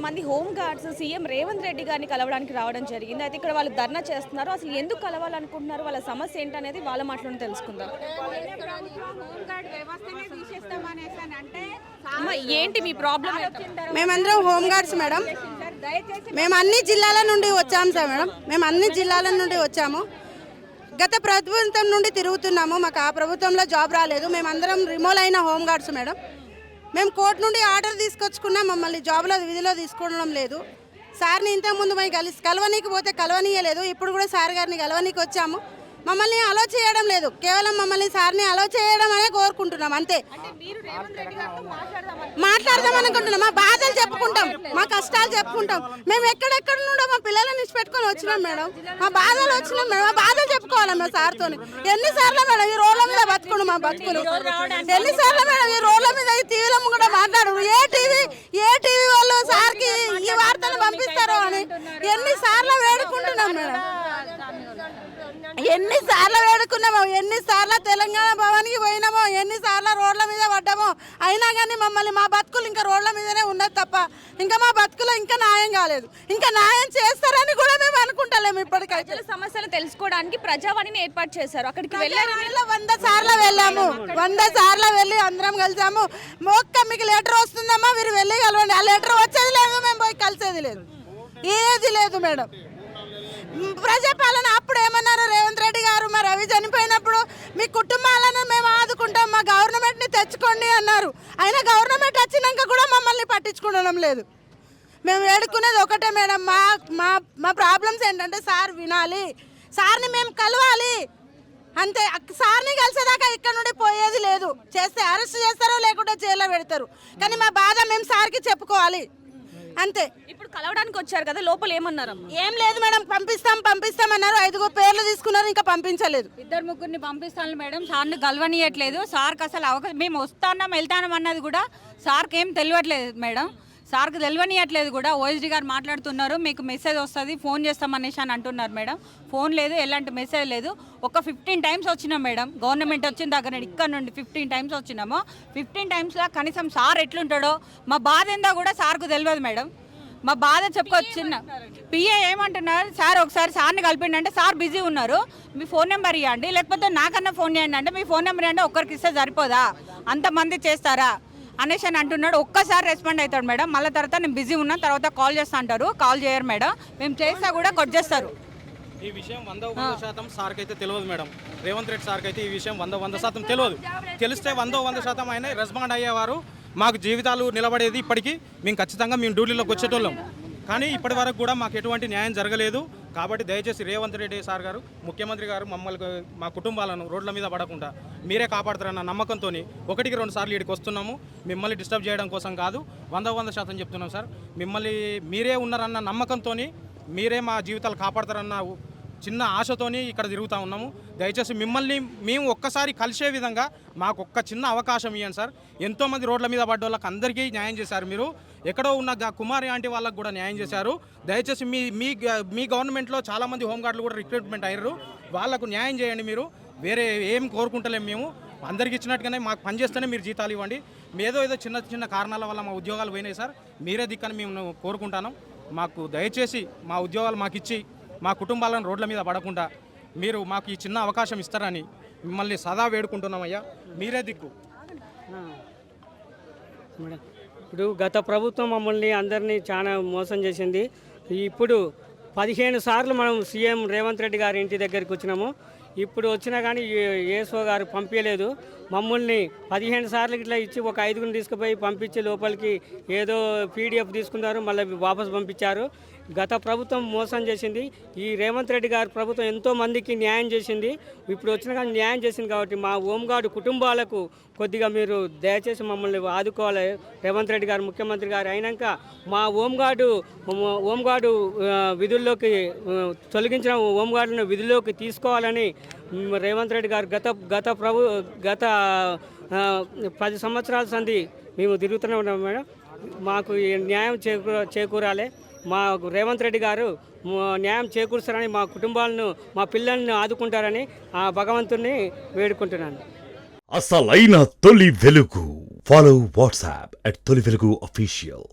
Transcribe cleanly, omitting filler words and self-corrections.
కొంతమంది home guards CM Revanth Reddy గారిని కలవడానికి రావడం జరిగింది. అయితే ఇక్కడ వాళ్ళు ధర్నా చేస్తున్నారు. అసలు ఎందుకు కలవాలనుకుంటున్నారు, వాళ్ళ సమస్య ఏంటనేది వాళ్ళ మాటలోనే తెలుసుకుందాం. ఏంటి మీ ప్రాబ్లం? మేమందరం హోమ్ గార్డ్స్ మేడం. మేము అన్ని జిల్లాల నుండి వచ్చాము సార్ మేడం. మేము అన్ని జిల్లాల నుండి వచ్చాము. గత ప్రభుత్వం నుండి తిరుగుతున్నాము. మాకు ఆ ప్రభుత్వంలో జాబ్ రాలేదు. మేమందరం రిమోల్ అయిన హోమ్ గార్డ్స్ మేడం. మేము కోర్టు నుండి ఆర్డర్ తీసుకొచ్చుకున్నాం. మమ్మల్ని జాబ్లో విధిలో తీసుకోవడం లేదు. సార్ని ఇంతకుముందు మేము కలవనీకి పోతే కలవనీయలేదు. ఇప్పుడు కూడా సార్ గారిని కలవనీకి వచ్చాము. మమ్మల్ని అలో చేయడం లేదు. కేవలం మమ్మల్ని సార్ని అలో చేయడం అనే కోరుకుంటున్నాం అంతే. మాట్లాడదాం అనుకుంటున్నాం. మా బాధలు చెప్పుకుంటాం, మా కష్టాలు చెప్పుకుంటాం. మేము ఎక్కడెక్కడ నుండో మా పిల్లలని పెట్టుకొని వచ్చినాం మేడం. మా బాధలు వచ్చినాం మేడం. మా బాధలు చెప్పుకోవాలి మా సార్తో. ఎన్నిసార్లు మేడం ఈ రోడ్ల మీద బతుకుడు మా బతుకులు? ఎన్నిసార్లు మేడం ఈ రోడ్ల మీద ఈ టీవీలో కూడా మాట్లాడు? ఏ టీవీ వాళ్ళు సార్కి ఈ వార్తలు పంపిస్తారో అని ఎన్నిసార్లు వేడుకుంటున్నాం మేడం. ఎన్నిసార్లు వేడుకున్నామో, ఎన్నిసార్లు తెలంగాణ భవన్కి పోయినామో, ఎన్నిసార్లు రోడ్ల మీద పడ్డామో, అయినా కానీ మమ్మల్ని మా బతుకులు ఇంకా రోడ్ల మీదనే ఉన్నది తప్ప ఇంకా మా బతుకులో ఇంకా న్యాయం కాలేదు. ఇంకా న్యాయం చేస్తారని కూడా మేము అనుకుంటలేము. ఇప్పటికైతే సమస్యలు తెలుసుకోవడానికి ప్రజావాణిని ఏర్పాటు చేశారు. అక్కడికి వెళ్ళారు. 100 సార్లు వెళ్ళాము. 100 సార్లు వెళ్ళి అందరం కలిసాము. మీకు లెటర్ వస్తుందమ్మా, మీరు వెళ్ళి కలవండి. ఆ లెటర్ వచ్చేది లేదు, మేము పోయి కలిసేది లేదు, ఏది లేదు మేడం. ప్రజాపాలన అప్పుడు ఏమన్నారు రేవంత్ రెడ్డి గారు, మరి రవి చనిపోయినప్పుడు మీ కుటుంబాలను మేము ఆదుకుంటాం, మా గవర్నమెంట్ని తెచ్చుకోండి అన్నారు. అయినా గవర్నమెంట్ వచ్చినాక కూడా మమ్మల్ని పట్టించుకోవడం లేదు. మేము వేడుకునేది ఒకటే మేడం, మా ప్రాబ్లమ్స్ ఏంటంటే సార్ వినాలి, సార్ని మేము కలవాలి అంతే. సార్ని కలిసేదాకా ఇక్కడ నుండి పోయేది లేదు. చేస్తే అరెస్ట్ చేస్తారో లేకుంటే జైల్లో పెడతారు. కానీ మా బాధ మేము సార్కి చెప్పుకోవాలి అంతే. ఇప్పుడు కలవడానికి వచ్చారు కదా, లోపల ఏమన్నారు? ఏం లేదు మేడం, పంపిస్తాం అన్నారు. 5 పేర్లు తీసుకున్నారు, ఇంకా పంపించలేదు. 2-3 పంపిస్తాను మేడం. సార్ని కలవనీయట్లేదు. సార్కి అసలు అవకాశం, మేము వస్తాం వెళ్తాం అన్నది కూడా సార్కి ఏం తెలియట్లేదు మేడం. సార్కి తెలియనియట్లేదు కూడా. ఓఎస్డీ గారు మాట్లాడుతున్నారు, మీకు మెసేజ్ వస్తుంది, ఫోన్ చేస్తామనేసి అని అంటున్నారు మేడం. ఫోన్ లేదు, ఎలాంటి మెసేజ్ లేదు. ఒక 15 టైమ్స్ వచ్చినాం మేడం. గవర్నమెంట్ వచ్చిన దగ్గర ఇక్కడ నుండి 15 టైమ్స్ వచ్చినాము. 15 టైమ్స్లో కనీసం సార్ ఎట్లుంటాడో మా బాధ ఏందో కూడా సార్కు తెలియదు మేడం. మా బాధ చెప్పుకొచ్చిన పిఏ ఏమంటున్నారు, సార్ ఒకసారి సార్ని కలిపిండంటే సార్ బిజీ ఉన్నారు, మీ ఫోన్ నెంబర్ ఇవ్వండి, లేకపోతే నాకన్నా ఫోన్ చేయండి అంటే మీ ఫోన్ నెంబర్ అంటే ఒక్కరికి ఇస్తే సరిపోదా, అంతమంది చేస్తారా అనేసి అని అంటున్నాడు. ఒక్కసారి రెస్పాండ్ అవుతాడు మేడం. మళ్ళీ తర్వాత నేను బిజీ ఉన్నా, తర్వాత కాల్ చేస్తా అంటారు. కాల్ చేయరు మేడం. మేము చేస్తా కూడా కట్ చేస్తారు. ఈ విషయం 100% సార్కి అయితే తెలియదు మేడం. రేవంత్ రెడ్డి సార్కి అయితే ఈ విషయం 100% తెలియదు. తెలిస్తే 100% ఆయన రెస్పాండ్ అయ్యేవారు. మాకు జీవితాలు నిలబడేది. ఇప్పటికీ మేము ఖచ్చితంగా మేము డ్యూటీలోకి వచ్చేటోళ్ళం. కానీ ఇప్పటి వరకు కూడా మాకు ఎటువంటి న్యాయం జరగలేదు. కాబట్టి దయచేసి రేవంత్ రెడ్డి సార్ గారు, ముఖ్యమంత్రి గారు మమ్మల్ని, మా కుటుంబాలను రోడ్ల మీద పడకుండా మీరే కాపాడుతారన్న నమ్మకంతో 1-2 సార్లు ఇక్కడికి వస్తున్నాము. మిమ్మల్ని డిస్టర్బ్ చేయడం కోసం కాదు, 100% చెప్తున్నాం సార్. మిమ్మల్ని మీరే ఉన్నారన్న నమ్మకంతో, మీరే మా జీవితాలు కాపాడతారన్న చిన్న ఆశతోని ఇక్కడ తిరుగుతూ ఉన్నాము. దయచేసి మిమ్మల్ని మేము ఒక్కసారి కలిసే విధంగా మాకు ఒక్క చిన్న అవకాశం ఇవ్వండి సార్. ఎంతోమంది రోడ్ల మీద పడ్డ వాళ్ళకి అందరికీ న్యాయం చేశారు మీరు. ఎక్కడో ఉన్న కుమారి ఆంటీ వాళ్ళకు కూడా న్యాయం చేశారు. దయచేసి మీ గవర్నమెంట్లో చాలామంది హోంగార్డులు కూడా రిక్రూట్మెంట్ అయ్యారు. వాళ్ళకు న్యాయం చేయండి. మీరు వేరే ఏం కోరుకుంటలేము. మేము అందరికి ఇచ్చినట్టుగానే మాకు పనిచేస్తేనే మీరు జీతాలు ఇవ్వండి. ఏదో చిన్న కారణాల వల్ల మా ఉద్యోగాలు పోయినాయి సార్. మీరే దిక్కని మేము కోరుకుంటాను. మాకు దయచేసి మా ఉద్యోగాలు మాకు ఇచ్చి మా కుటుంబాలను రోడ్ల మీద పడకుండా మీరు మాకు ఈ చిన్న అవకాశం ఇస్తారని మిమ్మల్ని సదా వేడుకుంటున్నామయ్యా. మీరే దిక్కు. ఇప్పుడు గత ప్రభుత్వం మమ్మల్ని అందరినీ చాలా మోసం చేసింది. ఇప్పుడు 15 సార్లు మనం సీఎం రేవంత్ రెడ్డి గారి ఇంటి దగ్గరికి వచ్చినాము. ఇప్పుడు వచ్చినా కానీ ఏసో గారు పంపించలేదు. మమ్మల్ని 15 సార్లు ఇట్లా ఇచ్చి ఒక 5గురిని తీసుకుపోయి పంపించి లోపలికి ఏదో పీడిఎఫ్ తీసుకున్నారు, మళ్ళీ వాపసు పంపించారు. గత ప్రభుత్వం మోసం చేసింది. ఈ రేవంత్ రెడ్డి గారి ప్రభుత్వం ఎంతో మందికి న్యాయం చేసింది. ఇప్పుడు వచ్చిన కానీ న్యాయం చేసింది కాబట్టి మా హోంగార్డు కుటుంబాలకు కొద్దిగా మీరు దయచేసి మమ్మల్ని ఆదుకోవాలి. రేవంత్ రెడ్డి గారు ముఖ్యమంత్రి గారు అయినాక మా హోంగార్డు విధుల్లోకి తొలగించిన హోంగార్డును విధుల్లోకి తీసుకోవాలని రేవంత్ రెడ్డి గారు గత 10 సంవత్సరాల సంది మేము తిరుగుతూనే ఉన్నాం మేడం. మాకు న్యాయం చేకూరాలి. మా రేవంత్ రెడ్డి గారు న్యాయం చేకూరుస్తారని, మా కుటుంబాలను, మా పిల్లల్ని ఆదుకుంటారని ఆ భగవంతుని వేడుకుంటున్నాను. అసలైన తొలి వెలుగు. ఫాలో వాట్సాప్ @తొలి వెలుగు official.